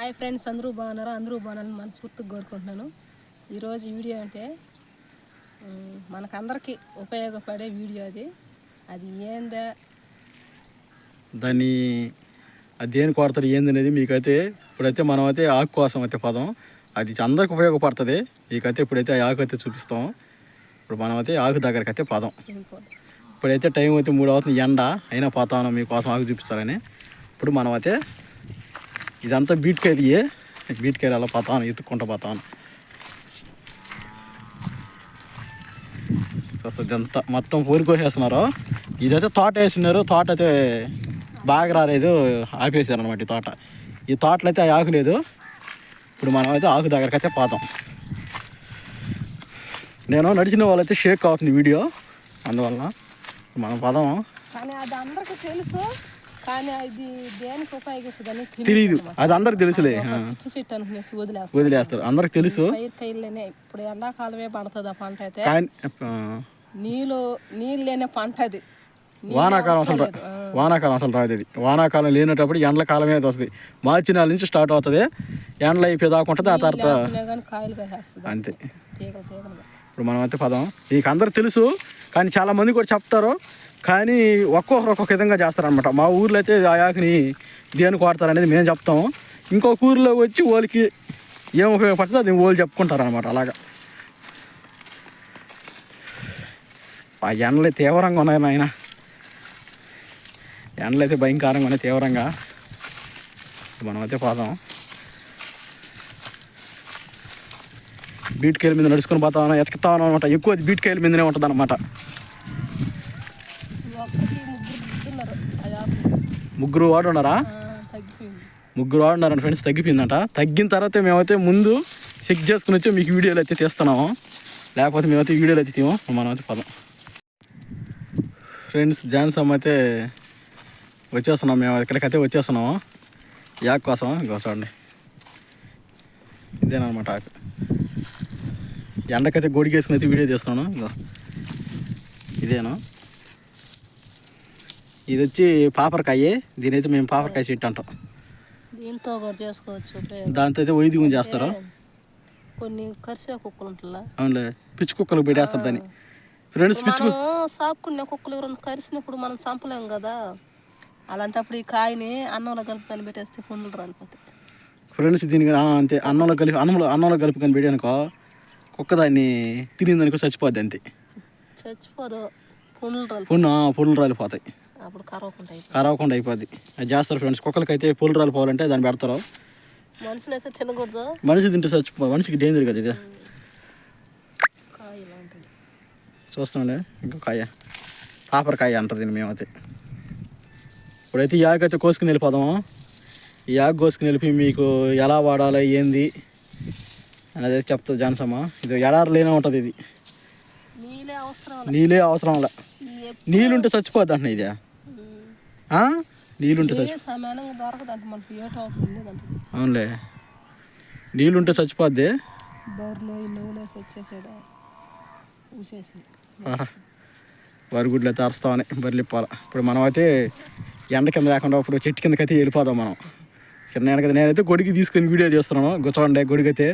Hi friends, అందరూ బాగున్నారా? అందరూ బాగున్నారని మనస్ఫూర్తిగా కోరుకుంటున్నాను. ఈరోజు వీడియో అంటే మనకందరికీ ఉపయోగపడే వీడియో. అది ఏందా, దాన్ని అది దేనికి వాడతారు ఏంది అనేది మీకైతే ఇప్పుడైతే మనం అయితే ఆకు కోసం అయితే పదం అది అందరికి ఉపయోగపడుతుంది. మీకైతే ఇప్పుడైతే ఆ ఆకు అయితే చూపిస్తాం. ఇప్పుడు మనం అయితే ఆకు దగ్గరికి అయితే పదం. ఇప్పుడైతే టైం అయితే 3 అవుతుంది, ఎండ అయినా పోతాను మీకోసం ఆకు చూపిస్తారని. ఇప్పుడు మనం అయితే ఇదంతా బీట్కాయలు అలా పోతాను, ఎత్తుక్కుంటూ పోతాను. ఇదంతా మొత్తం కోసేస్తున్నారు. ఇదైతే తోట వేసినారు, తోట అయితే బాగా రాలేదు, ఆపేసారు అనమాట. ఈ తోటలో అయితే ఆకు లేదు. ఇప్పుడు మనం అయితే ఆకు దగ్గరికి అయితే పోతాం. నేను నడిచిన వాళ్ళైతే షేక్ అవుతుంది వీడియో, అందువలన మనం పదం. కానీ అది అందరికీ తెలుసు, కానీ అది దేనికి ఉపయోగిస్తుందని తెలియదు. అది అందరికి తెలుసులే, చెట్టు అనుకునేసి వదిలేస్తారు. అందరికి తెలుసు. ఇప్పుడు ఎండాకాలమే పడుతుంది ఆ పంట అయితే. కానీ నీళ్ళు లేని పంట అది. వానాకాలం అసలు రాదు. అది వానాకాలం లేనప్పుడు ఎండల కాలమే అది వస్తుంది. మార్చి నెల నుంచి స్టార్ట్ అవుతుంది, ఎండలు అయిపోయేదాకా ఉంటుంది. ఆ తర్వాత అంతే. ఇప్పుడు మనం అయితే పదం మీకు అందరికి తెలుసు, కానీ చాలామంది కూడా చెప్తారు. కానీ ఒక్కొక్కరు ఒక్కొక్క విధంగా చేస్తారనమాట. మా ఊర్లో అయితే ఆ ఆకుని దేనికి వాడతారనేది మేము చెప్తాము. ఇంకొక ఊరిలో వచ్చి వాళ్ళకి ఏం ఉపయోగపడుతుందో అది వాళ్ళు చెప్పుకుంటారనమాట. అలాగా ఆ ఎండలు తీవ్రంగా ఉన్నాయి నాయన. ఎండలు అయితే భయంకరంగా ఉన్నాయి, తీవ్రంగా. మనం అయితే పోదాం. బీట్కాయల మీద నడుచుకొని పోతాం, ఎత్తుకుతాం అనమాట. ఎక్కువ అది బీట్కాయల మీదనే ఉంటుంది అనమాట. ముగ్గురు వాడున్నారా? ముగ్గురు వాడున్నారని ఫ్రెండ్స్. తగ్గిపోయిందంట. తగ్గిన తర్వాత మేమైతే ముందు చెక్ చేసుకుని వచ్చి మీకు వీడియోలు అయితే తీస్తున్నాము. లేకపోతే మేమైతే వీడియోలు అయితే తీము. మనం అయితే పదం ఫ్రెండ్స్. జాన్సమ్ అయితే వచ్చేస్తున్నాం, మేము ఇక్కడికైతే వచ్చేస్తున్నాము యాక్ కోసం. ఇంకో చూడండి, ఇదేనమాట ఆకు. ఎండకైతే గొడిగేసుకుని అయితే వీడియో తీస్తున్నాను. ఇంకో ఇదేనా, ఇది వచ్చి పాపరకాయ. దీని అయితే మేము పాపరకాయ చెట్టు అంటాం. దీంతో కూడా చేసుకోవచ్చు. దాంతో అయితే వైద్యం గురించి చేస్తారు. కొన్ని కరిసే కుక్కలు ఉంటుందా? అవునులే, పిచ్చి కుక్కలకు పెట్టేస్తారు దాన్ని. ఫ్రెండ్స్ పిచ్చి సాకున్న కుక్కలు ఎవరైనా కరిసినప్పుడు మనం చంపలేం కదా. అలాంటప్పుడు ఈ కాయని అన్నంలో కలుపుకొని పెట్టేస్తే ఫుండ్లు రాలిపోతాయి. ఫ్రెండ్స్ దీనికి అంతే, అన్నంలో కలుపుకొని పెట్టానుకో కుక్క దాన్ని తినిందనుకో చచ్చిపోద్ది. అంతే, చచ్చిపోదు, పుండ్లు రాలిపోతాయి. అప్పుడు కరవకుండా అయిపోద్ది. అది చేస్తారు ఫ్రెండ్స్. కుక్కలకైతే పుండ్లు రాలిపోవాలంటే దాన్ని పెడతారు. మనుషులు అయితే తినకూడదు. మనిషి తింటే మనిషికి డేంజర్ కదా ఇది. చూస్తున్నాండి, ఇంకో కాయ పాపరకాయ అంటారు దీన్ని మేమైతే. ఇప్పుడైతే ఈ ఆకు అయితే కోసుకుని వెళ్ళిపోదాము. ఈ ఆకు కోసుకుని వెళ్ళి మీకు ఎలా వాడాలి ఏంది అనేది చెప్తుంది జాన్సమ్మ. ఇది ఎడారి లేనే ఉంటుంది. ఇది నీళ్ళే అవసరం లే. నీళ్ళుంటే చచ్చిపోద్ది అంటున్నా. ఇదే నీళ్ళుంటే అవునులే, నీళ్ళుంటే చచ్చిపోద్ది. బరిగుడ్లు అయితే అరుస్తామని బరిలిప్పాలి. ఇప్పుడు మనం అయితే ఎండ కింద లేకుండా ఇప్పుడు చెట్టు కిందకి అయితే వెళ్ళిపోదాం మనం. చిన్న వెనక నేనైతే గొడిగి తీసుకొని వీడియో తీస్తున్నాను. చూడండి, గొడిగి అయితే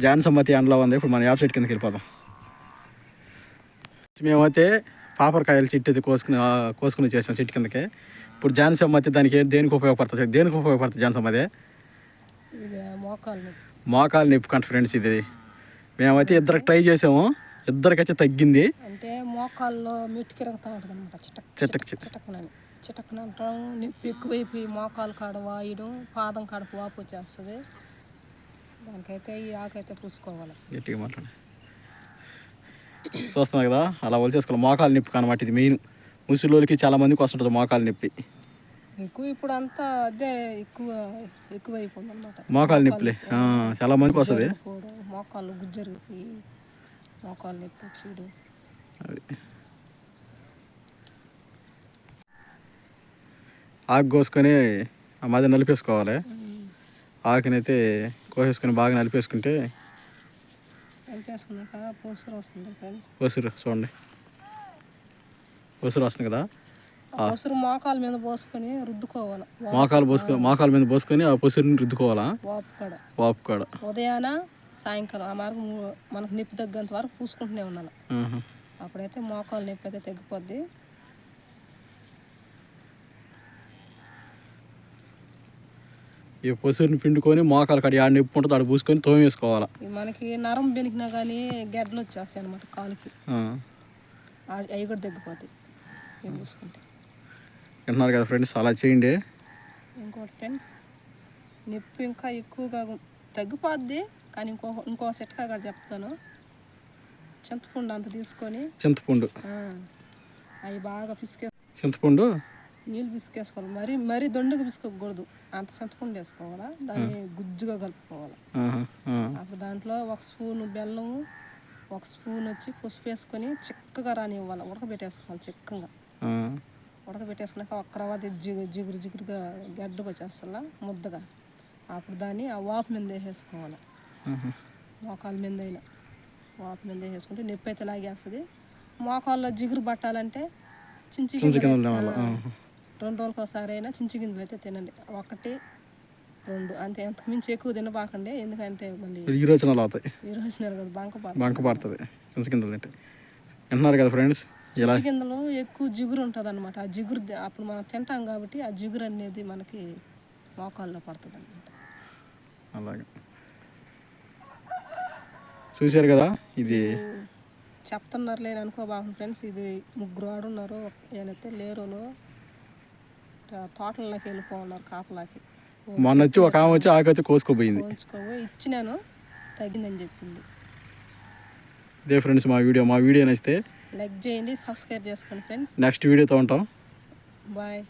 జాన్సమ్మ అయితే ఎండలో ఉంది. ఇప్పుడు మనం యాప్ చెట్టు కిందకి వెళ్ళిపోదాం. మేమైతే పాపరకాయల చెట్టు అయితే కోసుకుని చేసాం చెట్టు కిందకి. ఇప్పుడు జాన్సమ్మ అయితే దానికి దేనికి ఉపయోగపడుతుంది జాన్సమ్మ? అదే మోకాలు నొప్పి కంట ఫ్రెండ్స్. ఇది మేమైతే ఇద్దరికి ట్రై చేసాము, ఇద్దరికైతే తగ్గింది. అంటే మోకాల్లో మెట్టుకిరగతా ఉంటుంది అనమాట. చిటక్కున అంటాం. నొప్పి ఎక్కువైపోయి మోకాలు కాడ వాయడం, పాదం కాడకు వాపు వచ్చేస్తుంది. దానికైతే ఈ ఆకైతే పూసుకోవాలి. గట్టిగా మాట్లాడి చూస్తున్నాం కదా, అలా వాళ్ళు చేసుకోవాలి. మోకాలు నొప్పి అనమాట ఇది మెయిన్. ముసలికి చాలా మందికి వస్తుంటుంది మోకాలు నొప్పి. ఇప్పుడు అంతా అదే ఎక్కువైపోయింది అనమాట. మోకాలు నొప్పిలే చాలా మందికి వస్తుంది. మోకాళ్ళు గుజ్జరిగిపోయి మోకాలు నొప్పి చూడు. అది ఆకు కోసుకొని ఆ మధ్య నలిపేసుకోవాలి. ఆకునైతే కోసేసుకొని బాగా నలిపేసుకుంటే పొసురు వస్తుంది. పొసురు చూడండి, పొసురు వస్తుంది కదా. పొసురు మోకాల మీద పోసుకొని రుద్దుకోవాలి. మోకాల మీద పోసుకొని ఆ పొసురుని రుద్దుకోవాలా? వాపు కాడ ఉదయాన సాయంకాలం ఆ మార్గం మనకు నొప్పి తగ్గంత వరకు పూసుకుంటూనే ఉండాలి. అప్పుడైతే మోకాలు నొప్పి అయితే తగ్గిపోద్ది. ఈ పొసురుని పిండుకొని మోకాలు కాడ ఆడ నొప్పి ఉంటుంది ఆడ పూసుకొని తోమేసుకోవాలా. మనకి నరం బెనికినా కానీ గడ్డలు వచ్చేస్తాయి అనమాట కాలుకి, అవి కూడా తగ్గిపోతాయి పూసుకుంటే. వింటున్నారు కదా ఫ్రెండ్స్, అలా చేయండి. ఇంకోటి ఫ్రెండ్స్, నొప్పి ఇంకా ఎక్కువగా తగ్గిపోద్ది కానీ ఇంకో చిట్కా కూడా చెప్తాను. చింతపండు అంత తీసుకొని అవి బాగా చింతపండు నీళ్ళు పిసికేసుకోవాలి. మరీ దొండగా పిసుకోకూడదు, అంత చింతపండు వేసుకోవాలా. దాన్ని గుజ్జుగా కలుపుకోవాలి. అప్పుడు దాంట్లో 1 స్పూను బెల్లం, 1 స్పూన్ వచ్చి పసుపు వేసుకొని చిక్కగా రానివ్వాలి. ఉడకబెట్టేసుకోవాలి. చిక్కగా ఉడకబెట్టేసుకున్నాక ఒక తర్వాత జిగురుగా గడ్డకు వచ్చేస్తా ముద్దగా. అప్పుడు దాన్ని ఆ వాపు మీద వేసేసుకోవాలి. మోకాల మీద అయినా వాపు మీద వేసుకుంటే నొప్పి అయితే లాగేస్తుంది. మోకాల్లో జిగురు పట్టాలంటే చించి 2 రోజులకు ఒకసారి అయినా చించి గింజలు అయితే తినండి. 1, 2 అంతే, అంతకు మించి ఎక్కువ తినబాకండి. ఎందుకంటే మళ్ళీ విరోచనాలు అవుతాయి. కదా బంక పడుతుంది చించి గింజలు తింటే. వింటున్నారు కదా ఫ్రెండ్స్, చించి గింజలు ఎక్కువ జిగురు ఉంటుంది అనమాట. ఆ జిగురు అప్పుడు మనం తింటాం కాబట్టి ఆ జిగురు అనేది మనకి మోకాల్లో పడుతుంది అనమాట. అలాగే చూశారు కదా, ఇది చెప్తున్నారు లేని అనుకోబాకండి ఫ్రెండ్స్. ఇది 3 ఆడున్నారు, ఏదైతే లేరులో తోటల్లోకి వెళ్ళిపోన్నారు కాపలాకి. మొన్న వచ్చి ఒక ఆమె వచ్చి ఆకైతే కోసుకోపోయింది. ఇచ్చినాను, తగ్గిందని చెప్పింది. ఇదే ఫ్రెండ్స్ మా వీడియో నచ్చితే లైక్ చేయండి, సబ్స్క్రైబ్ చేసుకోండి ఫ్రెండ్స్. నెక్స్ట్ వీడియోతో ఉంటాం. బాయ్.